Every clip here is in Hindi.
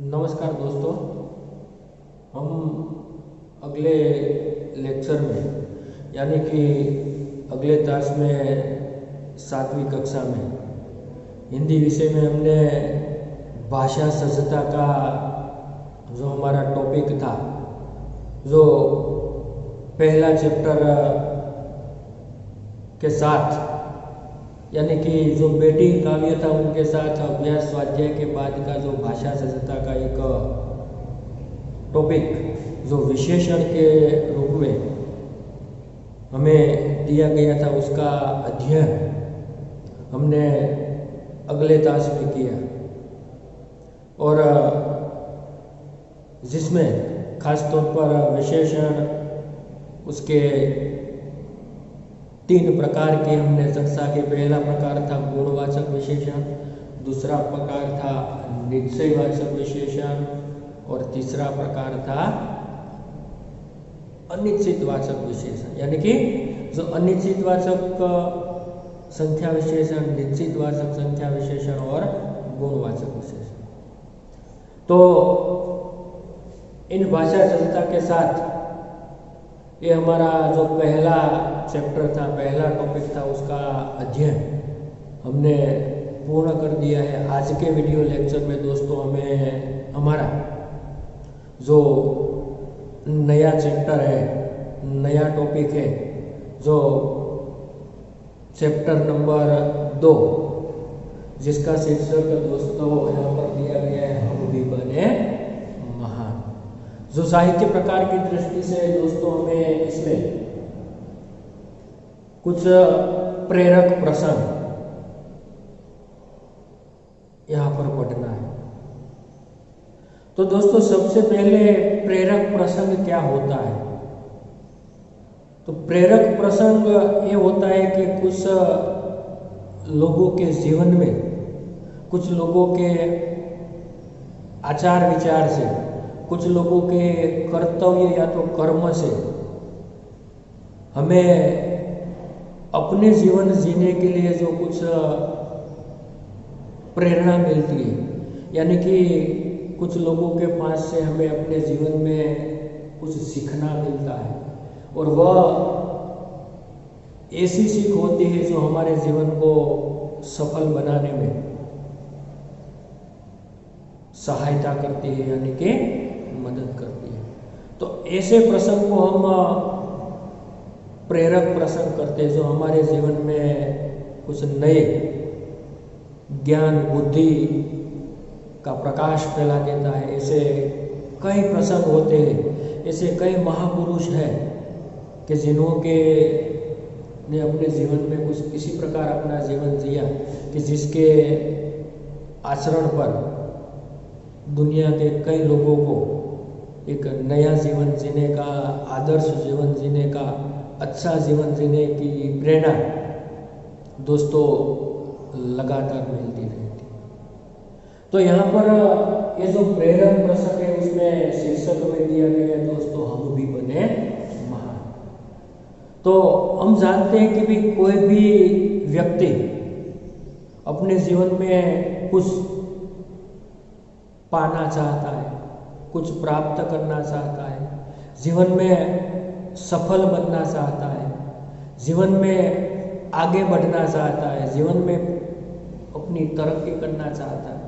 नमस्कार दोस्तों। हम अगले लेक्चर में यानी कि अगले तास में 7वीं कक्षा में हिंदी विषय में हमने भाषा सज्जता का जो हमारा टॉपिक था, जो पहला चैप्टर के साथ यानी कि जो बेटी काव्य था उनके साथ अभ्यास स्वाध्याय के बाद का जो भाषा सज्जता का एक टॉपिक जो विशेषण के रूप में हमें दिया गया था, उसका अध्ययन हमने अगले तास में किया और जिसमें खास तौर पर विशेषण उसके 3 प्रकार के हमने चर्चा की। पहला प्रकार था गुणवाचक विशेषण, दूसरा प्रकार था निश्चयवाचक विशेषण और तीसरा प्रकार था अनिश्चितवाचक विशेषण। यानी कि जो अनिश्चितवाचक संख्या विशेषण, निश्चितवाचक संख्या विशेषण और गुणवाचक विशेषण। तो इन भाषा सज्जता के साथ ये हमारा जो पहला चैप्टर था, पहला टॉपिक था, उसका अध्ययन हमने पूर्ण कर दिया है। आज के वीडियो लेक्चर में दोस्तों हमें हमारा जो नया चैप्टर है, नया टॉपिक है, जो चैप्टर नंबर 2 जिसका शीर्षक दोस्तों यहाँ पर दिया गया है, हम भी बने महान। जो साहित्य प्रकार की दृष्टि से दोस्तों हमें इसमें कुछ प्रेरक प्रसंग यहाँ पर पढ़ना है। तो दोस्तों सबसे पहले प्रेरक प्रसंग क्या होता है? तो प्रेरक प्रसंग ये होता है कि कुछ लोगों के जीवन में, कुछ लोगों के आचार विचार से, कुछ लोगों के कर्तव्य या तो कर्म से हमें अपने जीवन जीने के लिए जो कुछ प्रेरणा मिलती है, यानी कि कुछ लोगों के पास से हमें अपने जीवन में कुछ सीखना मिलता है और वह ऐसी सीख होती है जो हमारे जीवन को सफल बनाने में सहायता करती है, यानी कि मदद करती है। तो ऐसे प्रसंग को हम प्रेरक प्रसंग करते हैं, जो हमारे जीवन में कुछ नए ज्ञान बुद्धि का प्रकाश फैला देता है। ऐसे कई प्रसंग होते हैं, ऐसे कई महापुरुष हैं कि जिन्होंने ने अपने जीवन में कुछ इसी प्रकार अपना जीवन जिया कि जिसके आचरण पर दुनिया के कई लोगों को एक नया जीवन जीने का, आदर्श जीवन जीने का, अच्छा जीवन जीने की प्रेरणा दोस्तों लगातार मिलती रहती। तो यहाँ पर ये जो प्रेरक प्रसंग है उसमें शीर्षक में दिया गया है दोस्तों, हम भी बने महान। तो हम जानते हैं कि भी कोई भी व्यक्ति अपने जीवन में कुछ पाना चाहता है, कुछ प्राप्त करना चाहता है, जीवन में सफल बनना चाहता है, जीवन में आगे बढ़ना चाहता है, जीवन में अपनी तरक्की करना चाहता है।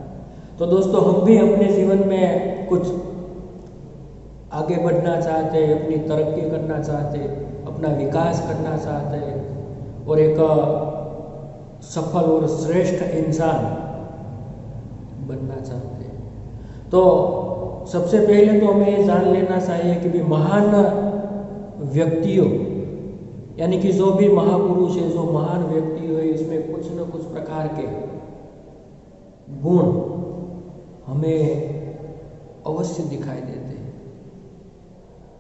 तो दोस्तों हम भी अपने जीवन में कुछ आगे बढ़ना चाहते हैं, अपनी तरक्की करना चाहते हैं, अपना विकास करना चाहते हैं और एक सफल और श्रेष्ठ इंसान बनना चाहते हैं। तो सबसे पहले तो हमें ये जान लेना चाहिए कि भी महान व्यक्तियों यानी कि जो भी महापुरुष है, जो महान व्यक्ति है, इसमें कुछ न कुछ प्रकार के गुण हमें अवश्य दिखाई देते हैं।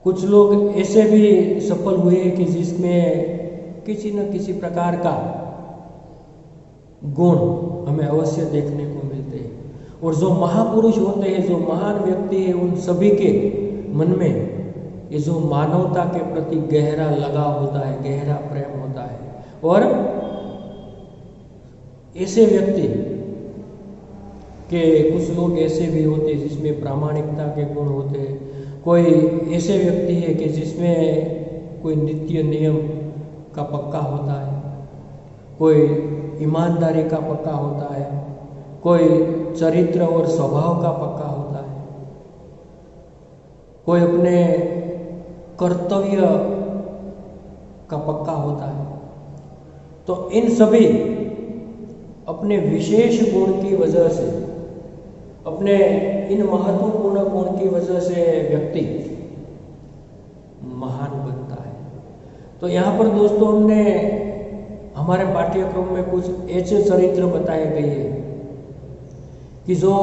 कुछ लोग ऐसे भी सफल हुए कि जिसमें किसी न किसी प्रकार का गुण हमें अवश्य देखने को मिलते हैं। और जो महापुरुष होते हैं, जो महान व्यक्ति है, उन सभी के मन में ये जो मानवता के प्रति गहरा लगाव होता है, गहरा प्रेम होता है। और ऐसे व्यक्ति कि कुछ लोग ऐसे भी होते हैं जिसमें प्रामाणिकता के गुण होते हैं, कोई ऐसे व्यक्ति है कि जिसमें कोई नित्य नियम का पक्का होता है, कोई ईमानदारी का पक्का होता है, कोई चरित्र और स्वभाव का पक्का होता है, कोई अपने कर्तव्य का पक्का होता है। तो इन सभी अपने विशेष गुण की वजह से, अपने इन महत्वपूर्ण गुण की वजह से व्यक्ति महान बनता है। तो यहाँ पर दोस्तों हमने हमारे पाठ्यक्रम में कुछ ऐसे चरित्र बताए गए हैं कि जो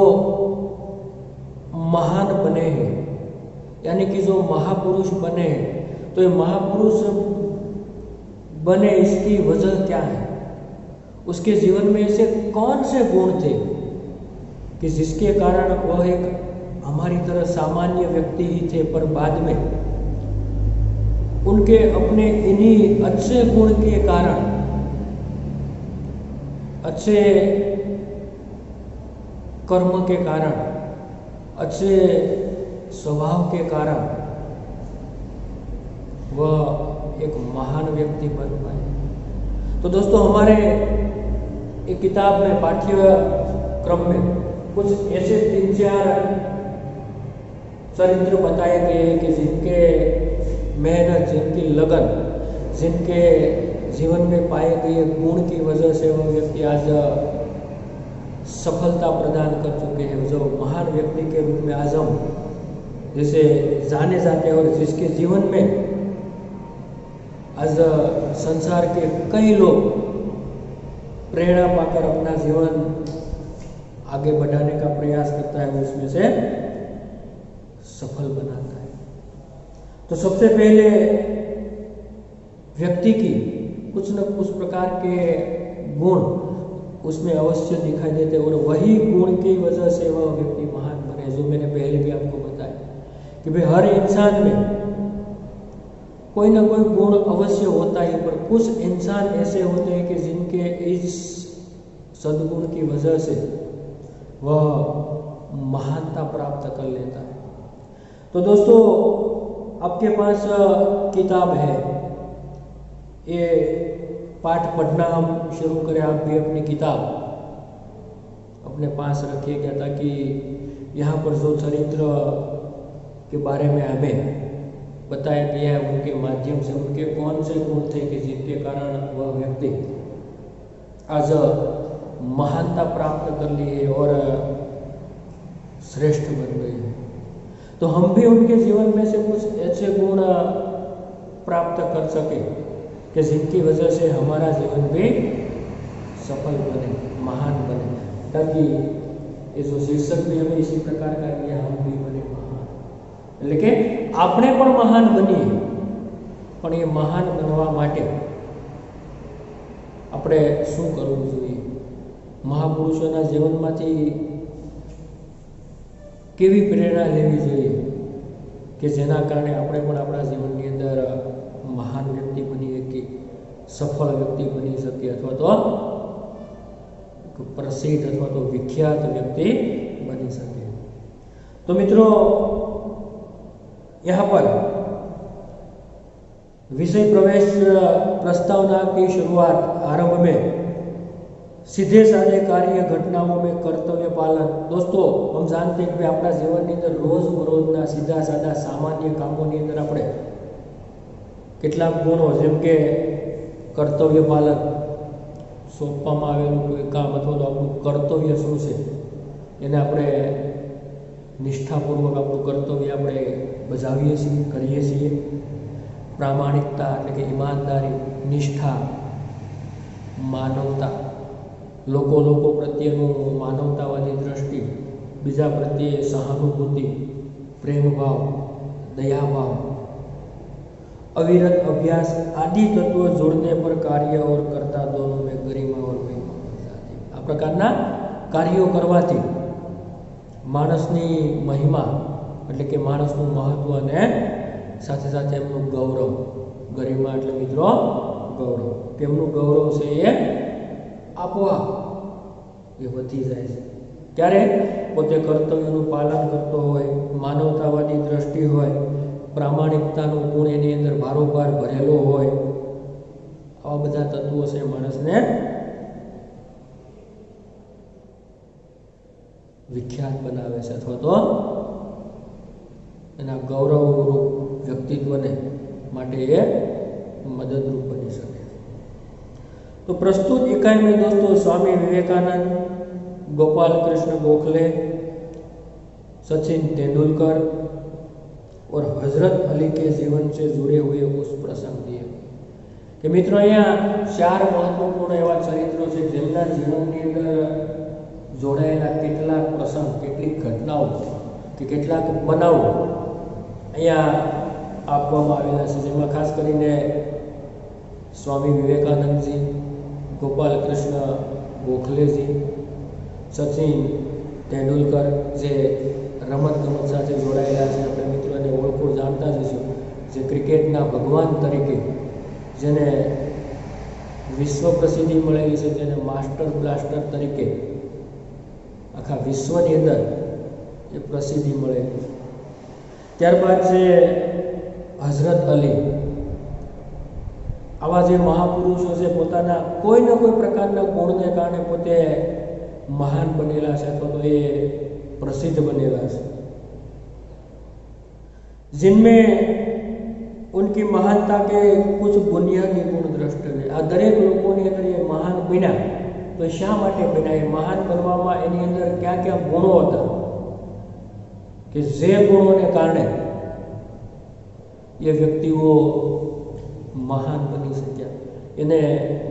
महान बने हैं, यानी कि जो महापुरुष बने हैं। तो ये महापुरुष बने इसकी वजह क्या है, उसके जीवन में ऐसे कौन से गुण थे कि जिसके कारण वह एक हमारी तरह सामान्य व्यक्ति ही थे, पर बाद में उनके अपने इन्हीं अच्छे गुण के कारण, अच्छे कर्म के कारण, अच्छे स्वभाव के कारण वह एक महान व्यक्ति बन पाए। तो दोस्तों हमारे एक किताब में, पाठ्यक्रम में कुछ ऐसे 3-4 चरित्र बताए गए हैं कि जिनके मेहनत, जिनकी लगन, जिनके जीवन में पाए गए गुण की वजह से वह व्यक्ति आज सफलता प्रदान कर चुके हैं, जो महान व्यक्ति के रूप में आज हम जैसे जाने जाते हैं, और जिसके जीवन में आज संसार के कई लोग प्रेरणा पाकर अपना जीवन आगे बढ़ाने का प्रयास करता है, उसमें से सफल बनाता है। तो सबसे पहले व्यक्ति की कुछ न कुछ प्रकार के गुण उसमें अवश्य दिखाई देते हैं, और वही गुण की वजह से वह व्यक्ति महान बने। जो मैंने पहले भी आपको बताया कि भाई हर इंसान में कोई ना कोई गुण अवश्य होता है, पर कुछ इंसान ऐसे होते हैं कि जिनके इस सद्गुण की वजह से वह महानता प्राप्त कर लेता है। तो दोस्तों आपके पास किताब है, ये पाठ पढ़ना हम शुरू करें। आप भी अपनी किताब अपने पास रखिएगा, ताकि यहाँ पर जो चरित्र के बारे में हमें बताया गया है उनके माध्यम से उनके कौन से गुण थे कि जिनके कारण वह व्यक्ति आज महानता प्राप्त कर ली है और श्रेष्ठ बन गई है। तो हम भी उनके जीवन में से कुछ ऐसे गुण प्राप्त कर सके कि जिनकी वजह से हमारा जीवन भी सफल बने, महान बने, ताकि ये जो शीर्षक भी हमें इसी प्रकार का दिया, हम भी बने महान। लेकिन આપણે પણ મહાન બનીએ, પણ એ મહાન બનવા માટે આપણે શું કરવું જોઈએ? મહાપુરુષોના જીવનમાંથી કેવી પ્રેરણા લેવી જોઈએ કે જેના કારણે આપણે પણ આપણા જીવનની અંદર મહાન વ્યક્તિ બની શકીએ, સફળ વ્યક્તિ બની શકીએ, અથવા તો પ્રસિદ્ધ અથવા તો વિખ્યાત વ્યક્તિ બની શકે। તો મિત્રો यहाँ पर विषय प्रवेश प्रस्तावना की शुरुआत आरंभ में सीधे साधे कार्य घटनाओं में कर्तव्य पालन। दोस्तों हम जानते हैं कि अपना जीवन की अंदर रोजबरोजना सीधा साधा सामान्य कामों की अंदर अपने કેટલાક ગુણો જેમ કે કર્તવ્ય પાલન, સોંપવામાં આવેલું કોઈ કામ અથવા તો આપણું કર્તવ્ય શું છે એને આપણે નિષ્ઠાપૂર્વક આપણું કર્તવ્ય આપણે બજાવીએ છીએ, કરીએ છીએ। પ્રામાણિકતા એટલે કે ઈમાનદારી, નિષ્ઠા, માનવતા, લોકો પ્રત્યેનું માનવતાવાદી દ્રષ્ટિ, બીજા પ્રત્યે સહાનુભૂતિ, પ્રેમભાવ, દયાભાવ, अविरत अभ्यास आदि तत्व जोड़ने पर कार्य और कर्ता दोनों में गरिमा और वैभव बढ़ जाती। आ प्रकारना कार्यों करवाथी मानसनी महिमा એટલે કે માણસનું મહત્વ અને સાથે સાથે એમનું ગૌરવ, ગરિમા એટલે મિત્રો ગૌરવ, કે એમનું ગૌરવ છે એ આપોઆપ એ વધી જાય છે। ત્યારે પોતે કર્તવ્યનું પાલન કરતો હોય, માનવતાવાદી દ્રષ્ટિ હોય, પ્રામાણિકતાનો ગુણ એની અંદર ભારોભાર ભરેલો હોય, આવા બધા તત્વો છે માણસને વિખ્યાત બનાવે છે અથવા તો એના ગૌરવરૂપ વ્યક્તિત્વને માટે એ મદદરૂપ બની શકે. તો પ્રસ્તુત इकाई में दोस्तों स्वामी विवेकानंद, गोपाल कृष्ण गोखले, सचिन तेंदुलकर और हजरत अली के जीवन से जुड़े हुए उस प्रसंग दिए कि मित्रों અહીંયા 4 મહત્વપૂર્ણ એવા ચરિત્રો છે જેમના જીવનની અંદર જોડાયેલા કેટલાક પ્રસંગ, કેટલીક ઘટનાઓ કે કેટલાક બનાવો અહીંયા આપવામાં આવેલા છે, જેમાં ખાસ કરીને સ્વામી વિવેકાનંદજી, गोपाल कृष्ण गोखलेजी, सचिन तेंदुलकर जे रमत-गमत साथे जोड़ायेला छे, આપણે મિત્રોને ઓળખો જાણતા જ હશો, જે ક્રિકેટના ભગવાન તરીકે જેને વિશ્વ પ્રસિદ્ધિ મળેલી છે, જેને માસ્ટર બ્લાસ્ટર તરીકે આખા વિશ્વની અંદર એ પ્રસિદ્ધિ મળેલી છે. ત્યારબાદ છે હઝરત અલી. આવા જે મહાપુરુષો છે પોતાના કોઈ ને કોઈ પ્રકારના ગુણને કારણે પોતે મહાન બનેલા છે અથવા તો એ પ્રસિદ્ધ બનેલા છે, जिनमें उनकी महानता के कुछ बुनियादी गुण दृष्ट है. आ दरेक लोकोनी अंदर ये महान बन्या तो शा माटे बन्या, ये महान बनवामां एनी अंदर क्या क्या गुणो हता कि जे गुणोने कारणे ये व्यक्तिओ महान बनी सक्या. એને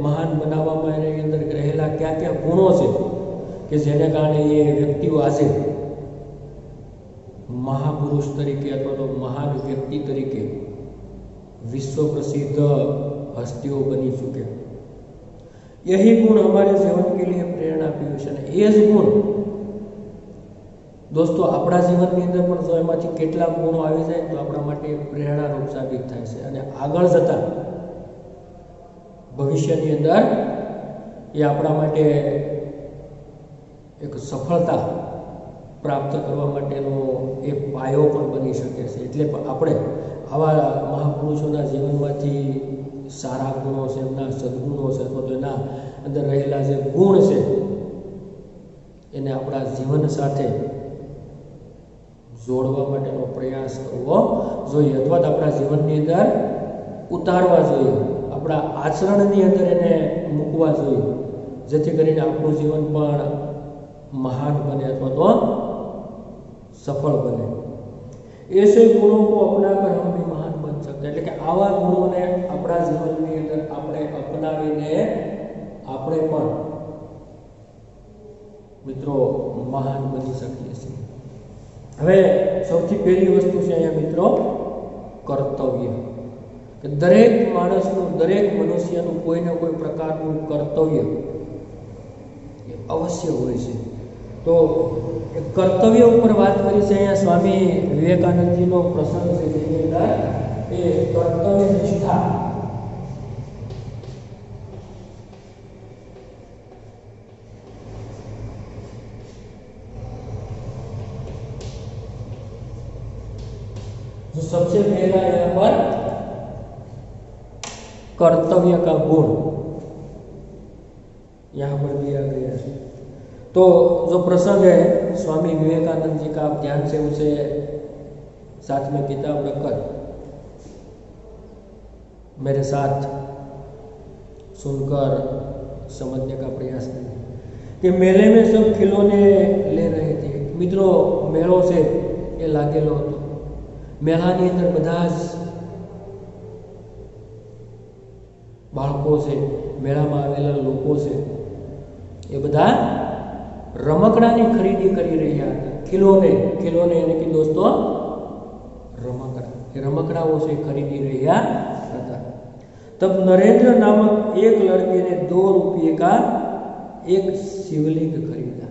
મહાન બનાવવામાં એની અંદર રહેલા क्या क्या ગુણો છે કે જેને કારણે એ વ્યક્તિઓ આજે महापुरुष तरीके अथवा तो महान व्यक्ति तरीके विश्व प्रसिद्ध हस्तियों बनी चुके. यही गुण हमारे जीवन के लिए प्रेरणा पीयूष है. ये गुण दोस्तों अपना जीवन की अंदर पण जो एमांथी केटलाक गुणो आवी जाय तो आपणा माटे प्रेरणारूप साबित थाय छे अने आगळ जता भविष्यनी अंदर ये आपणा माटे एक सफलता प्राप्त करवा माटेनो एक पायो पण बनी शके छे. एटले आपणे आवा महापुरुषोना जीवनमांथी सारा गुणो छे, एमना सद्गुणो छे अथवा तो एना अंदर रहेला जे गुण छे एने आपणा जीवन साथे जोड़वा माटेनो प्रयास करवो जोईए अथवा तो आपणा जीवननी अंदर उतारवा जोईए, आपणा आचरणनी अंदर एने मूकवा जोईए, जेथी करीने आपणुं जीवन पण महान बने अथवा तो सफल बने. ऐसे गुणों को अपनाकर हम भी महान बन सकते हैं. એટલે કે આવા ગુણોને આપણા જીવનની અંદર આપણે અપનાવીને આપણે પણ મિત્રો મહાન બની શકીએ છીએ. હવે સૌથી પહેલી વસ્તુ છે અહીંયા મિત્રો કર્તવ્ય. કે દરેક માણસનું, દરેક મનુષ્યનું કોઈ ને કોઈ પ્રકારનું કર્તવ્ય અવશ્ય હોય છે. तो कर्तव्य पर बात करी है अँ स्वामी विवेकानंद जी प्रसंग है जेनी अंदर ए कर्तव्य निष्ठा जो सबसे पहला यहाँ पर कर्तव्य का गुण यहाँ पर दिया गया है. तो जो प्रसंग है स्वामी विवेकानंद जी का आप ध्यान से उसे साथ में किताब रखकर मेरे साथ सुनकर समझने का प्रयास करें. कि मेले में सब खिलौने ले रहे थे. मित्रों मेलो से ये लागेलो हतो. मेलानी अंदर बधा ज बाळको छे, मेळामां आवेला लोको छे, ए बधा रमकड़ानी खरीदी करी रह्या हता. खिलौने, खिलौने यानी कि दोस्तों रमकड़ा, रमकड़ाओं से खरीदी रह्या हता. तब नरेंद्र नामक एक लड़के ने 2 रुपये का एक शिवलिंग खरीदा.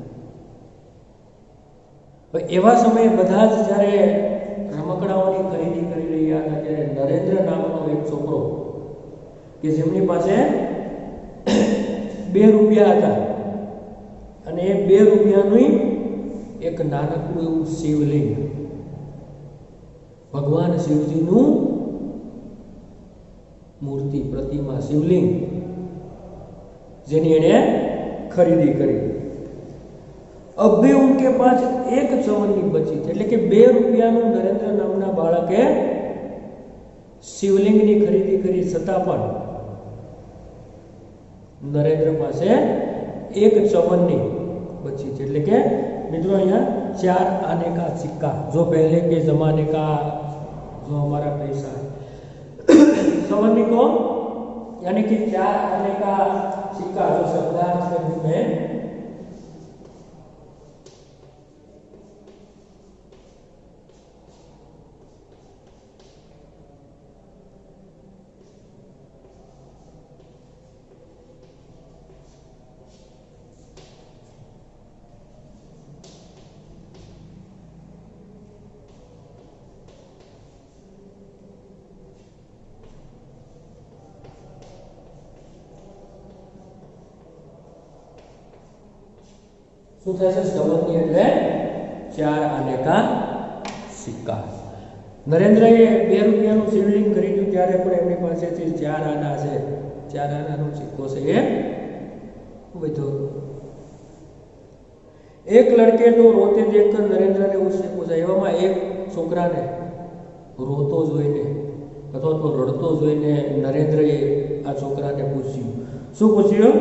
एवा समय बधा ज ज्यारे रमकड़ाओनी खरीदी करी रह्या हता त्यारे नरेंद्र नामनो एक छोकरो के जेमनी पासे 2 रुपया हता અને એ 2 રૂપિયાની એક નાનકડું એવું શિવલિંગ, ભગવાન શિવજીનું મૂર્તિ, પ્રતિમા, શિવલિંગ, જેની એને खरीदी करी। अब भी उनके पास एक चवन्नी बची थी, એટલે કે 2 રૂપિયાનું નરેન્દ્ર નામના બાળકે શિવલિંગની ખરીદી કરી, છતાં પણ નરેન્દ્ર પાસે એક ચવन्नी बची थी। એટલે કે મિત્રો અહીંયા 4 आने का सिक्का, जो पहले के जमाने का जो हमारा पैसा है, चवन्नी को यानी कि 4 आने का सिक्का, जो शब्दार्थ में શું થશે? ચવન્ની એટલે 4 આને કા સિક્કા। નરેન્દ્રએ 2 રૂપિયાનું શિવલિંગ ખરીદ્યું ત્યારે પણ એમની પાસેથી 4 આના છે, 4 આનાનો સિક્કો છે એ વધ્યો। એક લડકે તો રોતે દેખકર નરેન્દ્રને उससे पूछा, એવામાં એક છોકરાને રોતો જોઈને અથવા તો રડતો જોઈને નરેન્દ્રએ આ છોકરાને પૂછ્યું। શું પૂછ્યું?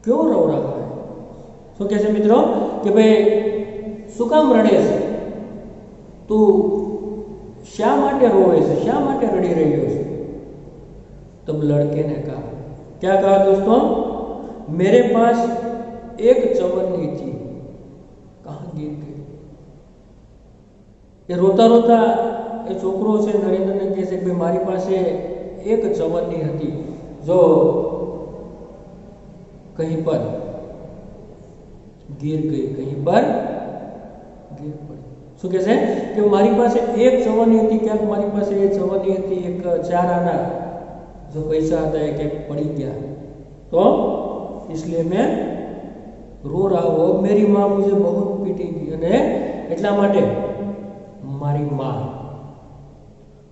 ક્યો રો રહા है? શું કહે છે મિત્રો કે ભાઈ શું કામ રડે છે, તું શા માટે રોવે છે, શા માટે રડી રહ્યો છે? तब लड़के ने कहा, क्या कहा दोस्तों? मेरे पास एक चवन्नी थी, कहाँ गिर गई? ये रोता रोता ये छोकरो से नरेंद्र ने कहे कि मारी पासे एक चवन्नी हती, जो कहीं पर गिर गई, कहीं पर गिर पड़ी। શું કહે છે કે મારી પાસે એક ચવન્ની હતી, ક્યાંક મારી પાસે એક ચવન્ની હતી, એક 4 આના जो पैसा आता है कि पड़ी गया, तो इसलिए मैं रो रहा हूँ। अब मेरी माँ मुझे बहुत पीटेगी અને એટલા માટે મારી माँ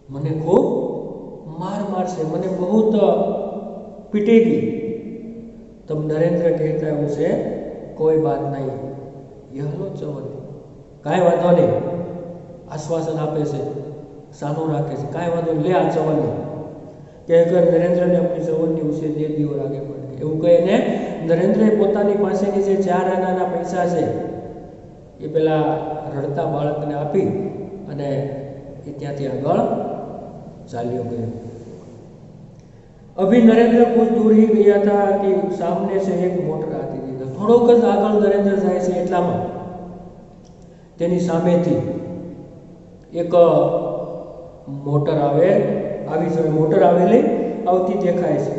મને ખૂબ मार मारसे, મને बहुत पीटेगी। तब नरेंद्र कहता है उसे, कोई बात नहीं, यह लो चवन्नी, કાંઈ વાંધો નહીં, આશ્વાસન આપે છે, સાનો રાખે છે, કાંઈ વાંધો નહીં, લે આ ચવન્ની कहकर नरेंद्र ने अपनी चवन्नी उसे दे दी और आगे बढ़ गए। એવું કહીને નરેન્દ્રએ પોતાની પાસેની જે 4 આનાના પૈસા છે એ પેલા રડતા બાળકને આપી અને એ ત્યાંથી આગળ ચાલ્યો ગયો। अभी नरेंद्र कुछ दूर ही गया था कि सामने से एक मोटर आती थी। થોડોક જ આગળ નરેન્દ્ર જાય છે એટલામાં તેની સામેથી એક મોટર मोटर आवेली आवती देखाय से।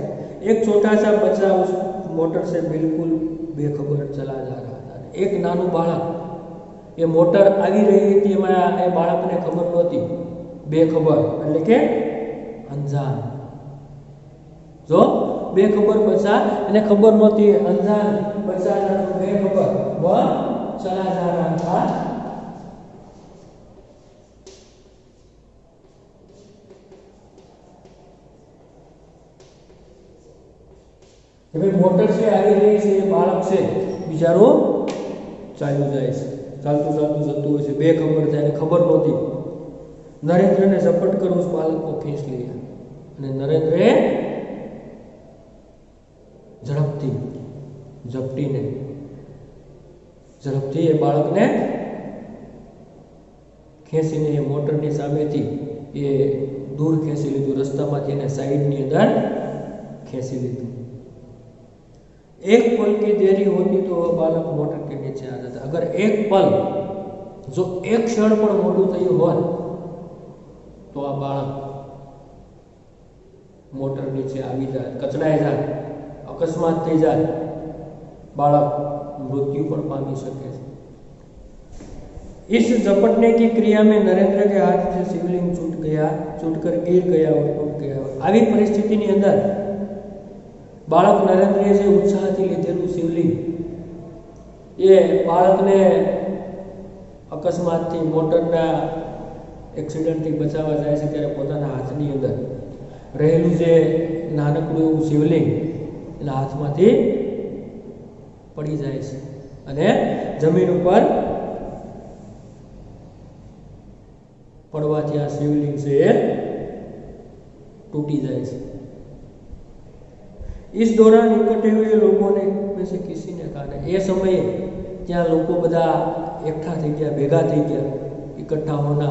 एक छोटा सा बच्चा उस मोटर से बिल्कुल बेखबर चला जा रहा था। एक नानू बाळक ये मोटर आवी रही थी, एमां ए बाळकने खबर नहोती, बेखबर એટલે કે અંજાન। जो बेखबर बच्चा એને खबर नहोती, अंजान बच्चा बेखबर वह चला जा रहा था। मोटर से આવી રહી છે, બાળક છે બિચારો ચાલ્યો જાય છે, ચાલતું ચાલતું જતું હોય છે, બેખબર છે, એને ખબર નહોતી। नरेंद्र ने झपट कर उस बालक को खींच लिया અને નરેન્દ્રએ ઝડપથી એ બાળકને ખેંચીને એ મોટરની સામેથી એ દૂર ખેંચી લીધું, રસ્તામાંથી એને સાઈડની અંદર ખેંચી લીધું। एक पल की देरी होती तो वह बालक मोटर के नीचे आ जाता। अगर एक पल, जो एक क्षण पर मोटू थयुं होत तो आ बालक मोटर नीचे आवी जात, कचड़ाई जात, अकस्मात थई जात, बालक मृत्यु पर पामी सके। इस झपटने की क्रिया में नरेंद्र के हाथ से शिवलिंग छूटकर गिर गया और टूट गया। આવી પરિસ્થિતિની અંદર બાળક નરેન્દ્રએ જે ઉત્સાહથી લીધેલું શિવલિંગ એ બાળકને અકસ્માતથી મોટરના એક્સિડન્ટથી બચાવવા જાય છે ત્યારે પોતાના હાથની અંદર રહેલું જે નાનકડું એવું શિવલિંગ એના હાથમાંથી પડી જાય છે અને જમીન ઉપર પડવાથી આ શિવલિંગ છે એ टूटी जाए से। इस दौरान इकट्ठे हुए लोगों ने में से किसी ने कहा ये समय त्या लोग बधा एकठा थी गया, भेगा थी गया, इकट्ठा होना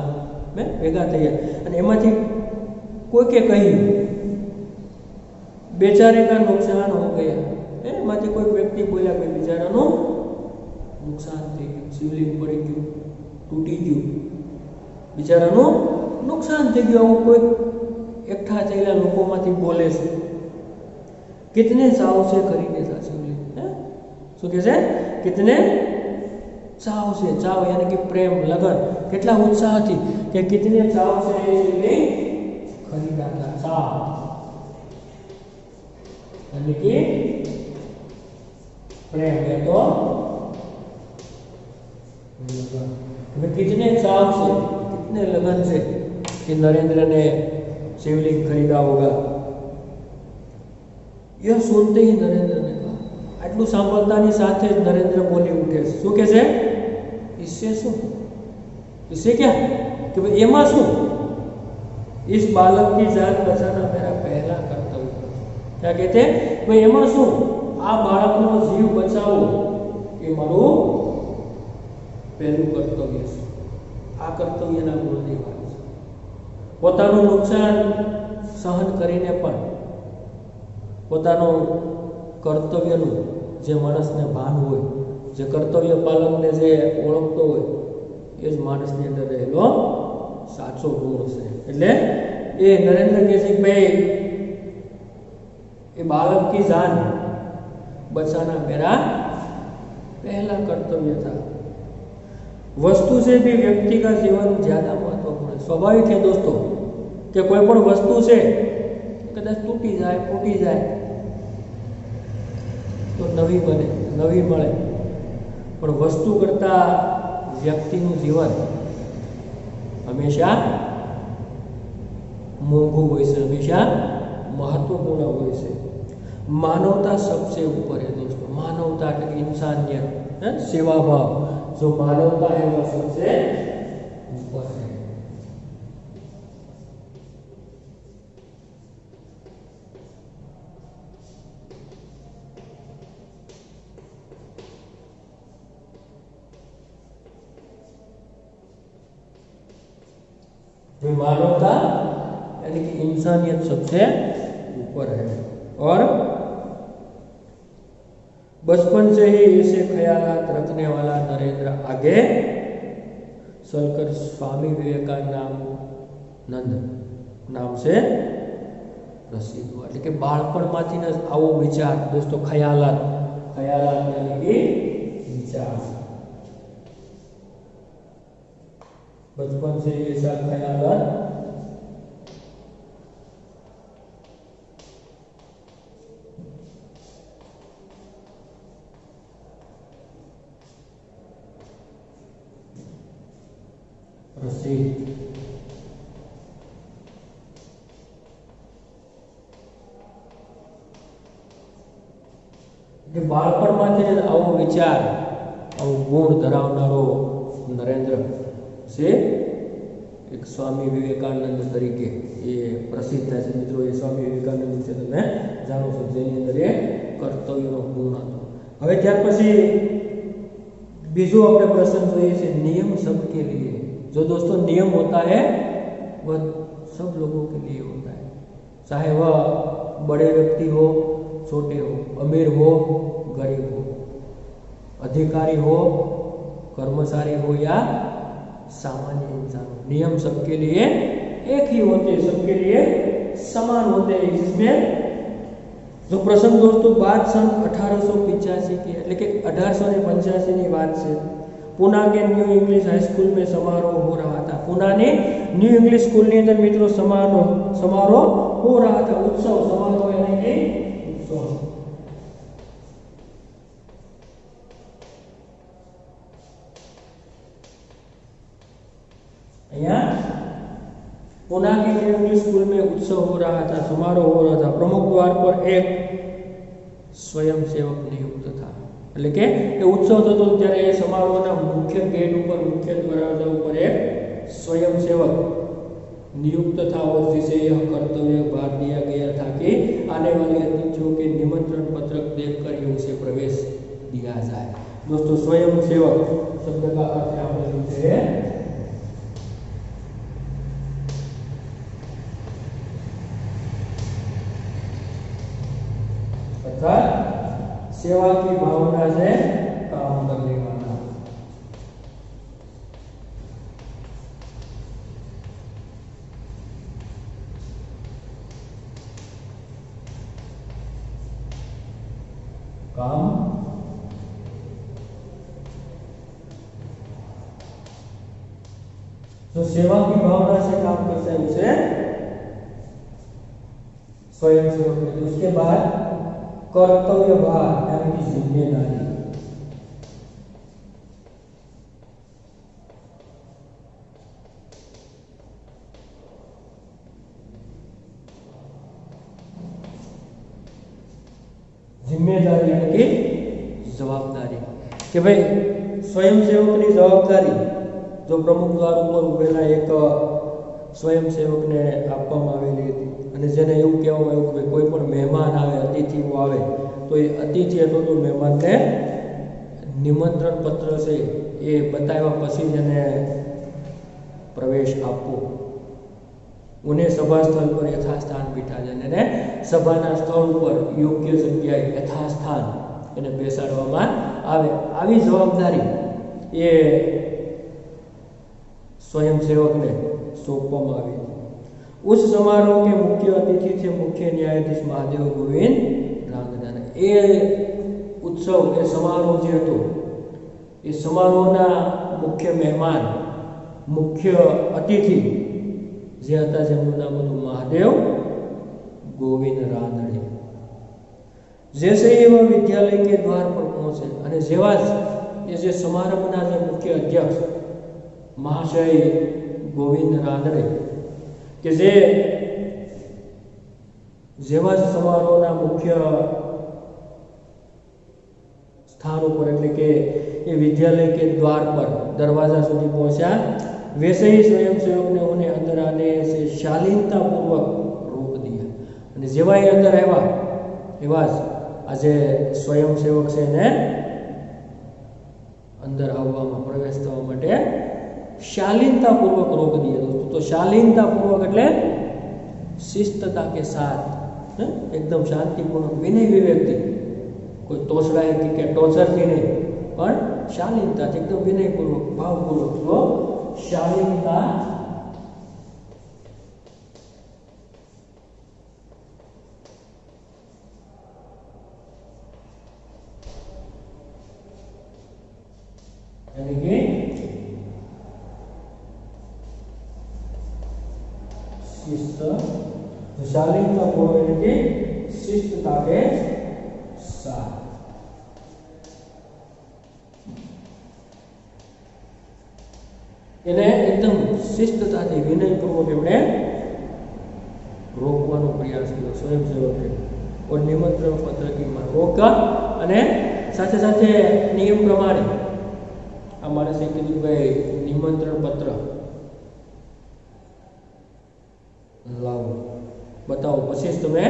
में भेगा थी गया અને એમાંથી કોઈ કે કહ્યું बेचारे का नुकसान हो गया। એમાંથી કોઈ વ્યક્તિ બોલ્યા કે બિચારાનું નુકસાન થઈ ગયું, શિવલિંગ પડી ગયું, તૂટી ગયું, બિચારાનું નુકસાન થઈ ગયું। કોઈ એકઠા થયેલા લોકોમાંથી બોલે છે। कितने चाव से खरीदे था शिवलिंग, શું કહે છે? कितने चाव से, चाव यानी कि प्रेम, लगन, કેટલા ઉત્સાહથી કે कितने चाव से ये शिवलिंग खरीदा था। चाव यानी कि प्रेम है तो कितने चाव से, कितने लगन से कि नरेंद्र ने शिवलिंग खरीदा होगा। यह सुनते ही नरेंद्र ने कहा, आटलू सांभळतानी साथे ज नरेंद्र बोली उठे। शू कहे छे? इससे शू, इससे क्या कि भाई एमा शू, इस बालक की जान बचाना मेरा पहला कर्तव्य। क्या कहते हैं भाई एमा शू, आ बाळकनो जीव बचावो ए मारू पहलू कर्तव्य छे। आ कर्तव्यना गुणनी वात छे। પોતાનું નુકસાન સહન કરીને પણ પોતાનું કર્તવ્યનું જે માણસને ભાન હોય, જે કર્તવ્ય પાલનને જે ઓળખતો હોય, એ જ માણસની અંદર રહેલો સાચો ગુણ છે। એટલે એ નરેન્દ્ર કહે છે કે ભાઈ એ બાળક की जान बचाना मेरा पहला कर्तव्य था। वस्तु से भी व्यक्ति का जीवन ज्यादा महत्वपूर्ण है। स्वाभाविक है दोस्तों कि कोई पण वस्तु से कदाच तूटी जाए, फूटी जाए तो नवी बने, नवी मळे, पण वस्तु करता व्यक्तिનું जीवन हमेशा मोंघू होय छे, हमेशा महत्वपूर्ण होय छे। मानवता सबसे ऊपर है दोस्तों। मानवता એટલે કે इंसानियत, सेवा भाव, जो मानवता है वह सबसे ऊपर है। जो मानवता यानी कि इंसानियत सबसे ऊपर है। और बचपन से ही ऐसे ख्यालात रखने वाला नरेंद्र आगे चलकर स्वामी विवेकानंद नाम से प्रसिद्ध हुआ। એટલે કે બાળપણમાંથી જ આવો વિચાર दोस्तों, ખ્યાલાત, ખ્યાલાત यानी कि विचार, बचपन से ऐसा ख्यालात प्रसिद्ध। બાળપણમાંથી આવો વિચાર, આવો ગુણ ધરાવનારો નરેન્દ્ર છે એક સ્વામી વિવેકાનંદ તરીકે એ પ્રસિદ્ધ થાય છે। મિત્રો એ સ્વામી વિવેકાનંદ વિશે તમે જાણો છો, જેની અંદર એ કર્તવ્યનો ગુણ હતો। હવે ત્યાર પછી બીજો આપણે પ્રસંગ જોઈએ છે, નિયમ सबके लिए। जो दोस्तों नियम होता है वह सब लोगों के लिए होता है, चाहे वह बड़े व्यक्ति हो, छोटे हो, अमीर हो, गरीब हो, अधिकारी हो, कर्मचारी हो या सामान्य इंसान। नियम सबके लिए एक ही होते हैं, सबके लिए समान होते हैं। जिसमें जो प्रसंग दोस्तों बात सन 1885 की है, लेकिन 1885 की बात से पूना के न्यू इंग्लिश हाई स्कूल में समारोह हो रहा था। पूना ने न्यू इंग्लिश स्कूल के अंदर मित्रों समारोह हो रहा था। उत्सव, समारोह यानी कि उत्सव। यहाँ पुना की इंग्लिश स्कूल में उत्सव हो रहा था, समारोह हो रहा था। प्रमुख द्वार पर एक स्वयं सेवक नियुक्त था। એટલે કે એ ઉત્સવ થતો ત્યારે એ સમારોહના મુખ્ય ગેટ ઉપર, મુખ્ય દરવાજા ઉપર એક स्वयं सेवक नियुक्त था और जिसे यह कर्तव्य भार दिया गया था कि आने वाले अतिथियों के निमंत्रण पत्रक देखकर ही उसे प्रवेश दिया जाए। दोस्तों, स्वयं सेवक शब्द का अर्थ आप लिखते हैं अर्थात सेवा की भावना से काम करने वाला। काम जो सेवा की भावना से काम करता है उसे स्वयं सेवक कहते हैं। उसके बाद कर्तव्य भार यानी कि जिम्मेदारी। जिम्मेदारी यानी कि जवाबदारी कि भाई स्वयं सेवकनी जवाबदारी जो प्रमुख द्वार पर उभेला एक स्वयं सेवक ने आपवामां आवेली हती। અને જેને એવું કહેવામાં આવ્યું કે કોઈ પણ મહેમાન આવે, અતિથિઓ આવે તો એ અતિથિ અથવા તો મહેમાનને નિમંત્રણ પત્ર છે એ બતાવ્યા પછી જ એને પ્રવેશ આપવો। उन्हें सभा स्थल पर यथास्थान बिठा जाने सभाना स्थल पर योग्य जग्याए यथास्थान એને બેસાડવામાં આવે। આવી જવાબદારી એ स्वयं सेवक ने सौंपવામાં આવી। उस समारोह के मुख्य अतिथि थे मुख्य न्यायाधीश महादेव गोविंद रांगदाना। ए उत्सव ए समारोह जे हतो ए समारोहना मुख्य मेहमान, मुख्य अतिथि जे हता जेमनुं नाम हतुं महादेव गोविंद रानड़े। जैसे ही वह विद्यालय के द्वार पर पहुंचे अने जेवा ये जे समारंभना जे मुख्य अध्यक्ष महाशय गोविंद रानड़े के जे जेवा समारोहना मुख्य स्थान पर एटले के ये विद्यालय के द्वार पर दरवाजा सुधी पहुंचा, वैसे ही स्वयं सेवक ने उन्हें अंदर आने से शालीनता पूर्वक रोक दिया। અને જેવા એ અંદર આવ્યા એવા જ આજે સ્વયં સેવક છે ને અંદર આવવામાં પ્રવેશ થવા માટે शालीनता पूर्वक रोक दिया। दोस्तों, तो शालीनता पूर्वक એટલે शिस्तता के साथ एकदम शांतिपूर्वक विनय विवेक थी, कोई तोसड़ाई थी के टोचर थी नहीं, पर शालीनता एकदम विनय पूर्वक भावपूर्वक जो शालीनता यानी कि शिस्त, शालीनता पूर्वक यानी कि शिस्तता के साथ એને એકદમ શિસ્તતાથી વિનયપૂર્વક એમણે રોકવાનો પ્રયાસ કર્યો સ્વયંસેવકે। और निमंत्रण पत्र की मांग रोका અને સાથે સાથે નિયમ પ્રમાણે આ માણસે કીધું ભાઈ નિમંત્રણ પત્ર લાવો, બતાવો, પછી જ તમે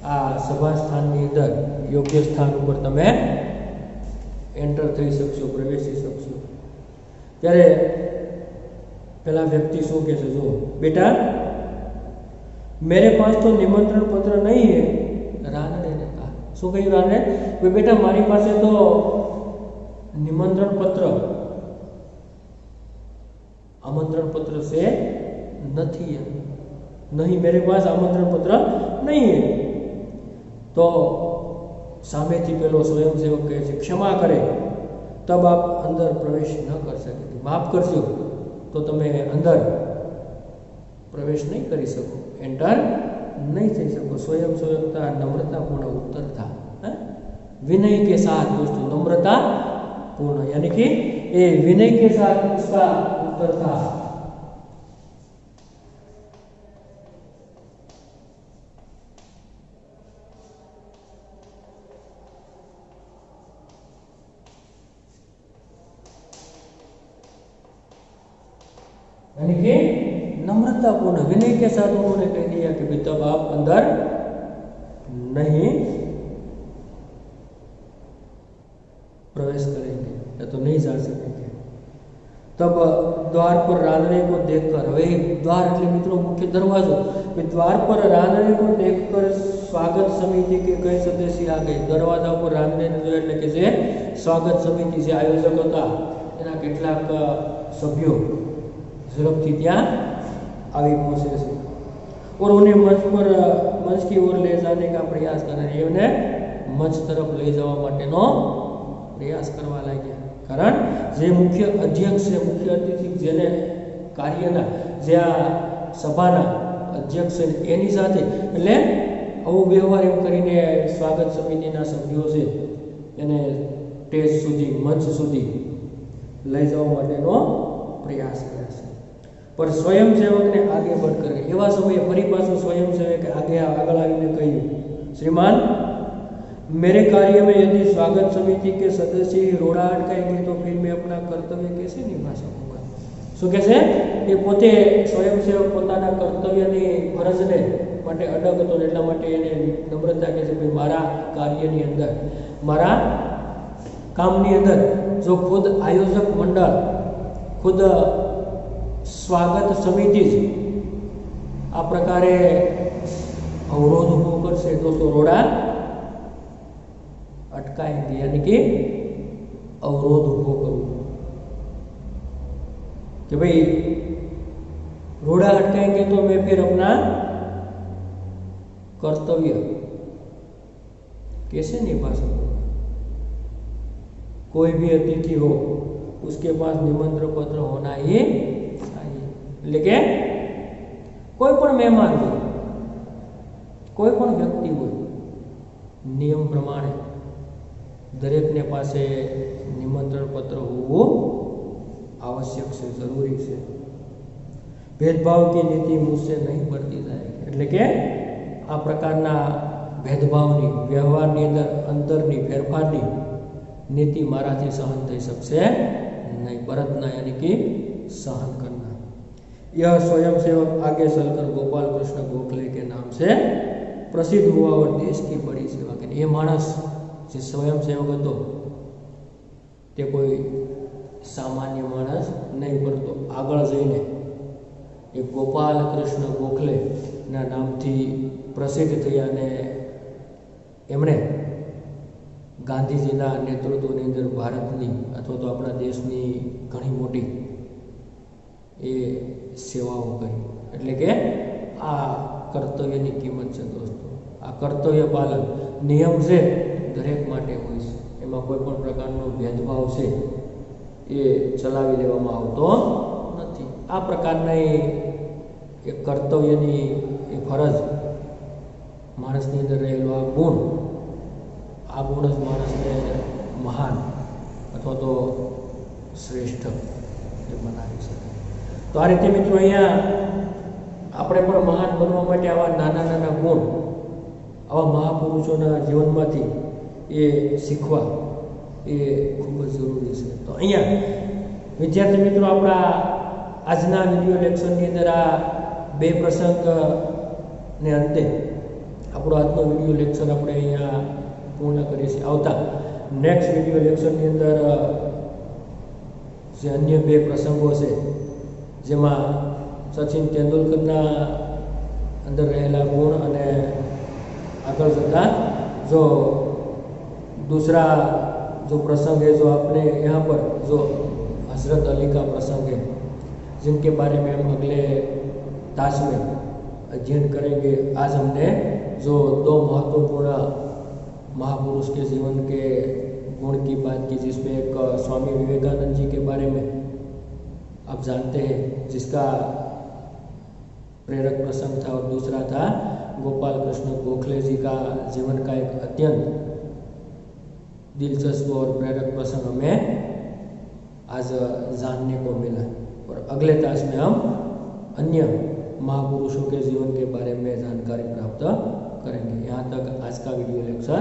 આ સભા સ્થાનની અંદર યોગ્ય સ્થાન ઉપર તમે એન્ટર થઈ શકશો, પ્રવેશી શકશો। ત્યારે પેલા व्यक्ति શું કહે છે, જો बेटा मेरे पास तो निमंत्रण पत्र नहीं है। रानड़े ने कहा, શું કહ્યું રાનડે? भाई बेटा મારી પાસે તો निमंत्रण पत्र आमंत्रण पत्र से नहीं है, नहीं मेरे पास आमंत्रण पत्र नहीं है। तो सामेथी पेलो स्वयंसेवक कहे छे क्षमा करे तब आप अंदर प्रवेश न कर सके, माफ करशो तो तमे अंदर प्रवेश नहीं करी सको, एंटर नहीं थी सको। स्वयं सेवकता नम्रता पूर्ण उत्तर था, विनय के साथ। दोस्तों, नम्रता पूर्ण यानी कि ये विनय के साथ उसका उत्तर था यानी कि नम्रतापूर्ण विनय के साथ उन्होंने कह दिया कि भाई तब आप अंदर नहीं प्रवेश करेंगे या तो नहीं जा सकेंगे। तब द्वार पर रांधणे को देखकर, હવે દ્વાર એટલે મિત્રો મુખ્ય દરવાજો, દ્વાર પર રાંધણે को देखकर સ્વાગત સમિતિ કે કઈ સદસ્ય આ ગઈ। દરવાજા ઉપર રાંધણીને જોયા એટલે કે જે સ્વાગત સમિતિ જે આયોજક હતા એના કેટલાક સભ્યો ઝડપથી ત્યાં આવી પહોંચે છે। और उन्हें मंच की ओर ले जाने का प्रयास करे, એમને મંચ તરફ લઈ જવા માટેનો પ્રયાસ કરવા લાગ્યા। कारण જે મુખ્ય અધ્યક્ષ છે, મુખ્ય અતિથિ જેને કાર્યના જે આ સભાના અધ્યક્ષ છે એની સાથે એટલે આવો વ્યવહાર એમ કરીને સ્વાગત સમિતિના સભ્યો છે એને સ્ટેજ સુધી મંચ સુધી લઈ જવા માટેનો પ્રયાસ કરે છે। पर स्वयंसेवकने आगे बढ़कर एवा समय फरी पाछो स्वयंसेवक आगे आगळ आवीने कह्युं, श्रीमान मेरे कार्य में यदि स्वागत समिति के सदस्य ही रोड़ा अटकाएंगे तो फिर मैं अपना कर्तव्य कैसे निभा सकूंगा। શું કહે છે એ પોતે સ્વયંસેવક પોતાના કર્તવ્યની ફરજને માટે અડગ હતો એટલા માટે એને નમ્રતા કહે છે ભાઈ મારા કાર્યની અંદર, મારા કામની અંદર જો ખુદ આયોજક મંડળ, ખુદ સ્વાગત સમિતિ જ આ પ્રકારે અવરોધ ઊભો કરશે તો રોડા अटकाएंगे, यानी कि अवरोध उभो करवो कि भाई रोड़ा अटकाएंगे तो मैं फिर अपना कर्तव्य कैसे निभा सकूंगा। कोई भी अतिथि हो उसके पास निमंत्रण पत्र होना ही चाहिए, लेकिन कोई पण मेहमान हो, कोई पण व्यक्ति हो, नियम प्रमाणे दरेक ने पासे निमंत्रण पत्र होवो आवश्यक है, जरूरी है। भेदभाव की नीति मुझसे नहीं बढ़ती जाएगी, એટલે કે આ પ્રકારના ભેદભાવની વ્યવહારની અંદર અંતરની ફેરફારની નીતિ મારાથી સહન થઈ શકશે नहीं, बरतना यानी कि सहन करना। यह स्वयंसेवक आगे चलकर गोपाल कृष्ण गोखले के नाम से प्रसिद्ध हुआ और देश की बड़ी सेवा की। ये मानस જે સ્વયંસેવક હતો તે કોઈ સામાન્ય માણસ નહીં, પરંતુ આગળ જઈને એ ગોપાલ કૃષ્ણ ગોખલેના નામથી પ્રસિદ્ધ થયા અને એમણે ગાંધીજીના નેતૃત્વની અંદર ભારતની અથવા તો આપણા દેશની ઘણી મોટી એ સેવાઓ કરી। એટલે કે આ કર્તવ્યની કિંમત છે દોસ્તો। આ કર્તવ્ય પાલન નિયમ છે દરેક માટે હોય છે, એમાં કોઈ પણ પ્રકારનો ભેદભાવ છે એ ચલાવી લેવામાં આવતો નથી। આ પ્રકારના એક કર્તવ્યની એ ફરજ માણસની અંદર રહેલો આ ગુણ જ માણસને મહાન અથવા તો શ્રેષ્ઠ એ બનાવી શકે। તો આ રીતે મિત્રો અહીંયા આપણે પણ મહાન બનવા માટે આવા નાના નાના ગુણ આવા મહાપુરુષોના જીવનમાંથી એ શીખવા એ ખૂબ જ જરૂરી છે। તો અહીંયા વિદ્યાર્થી મિત્રો આપણા આજના વિડીયો લેક્ચરની અંદર આ બે પ્રસંગને અંતે આપણો આજનો વિડીયો લેક્ચર આપણે અહીંયા પૂર્ણ કરીએ છીએ। આવતા નેક્સ્ટ વિડીયો લેક્ચરની અંદર જે અન્ય બે પ્રસંગો છે જેમાં સચિન તેંડુલકરના અંદર રહેલા ગુણ અને આગળ જતાં जो दूसरा जो प्रसंग है जो आपने यहाँ पर जो हजरत अली का प्रसंग है जिनके बारे में हम अगले ताश में अध्ययन करेंगे। आज हमने जो दो महत्वपूर्ण महापुरुष के जीवन के गुण की बात की, जिसमें एक स्वामी विवेकानंद जी के बारे में आप जानते हैं जिसका प्रेरक प्रसंग था, और दूसरा था गोपाल कृष्ण गोखले जी का जीवन का एक अत्यंत दिलचस्प और प्रेरक प्रसंग हमें आज जानने को मिला। और अगले ताश में हम अन्य महापुरुषों के जीवन के बारे में जानकारी प्राप्त करेंगे। यहाँ तक आज का वीडियो लेक्चर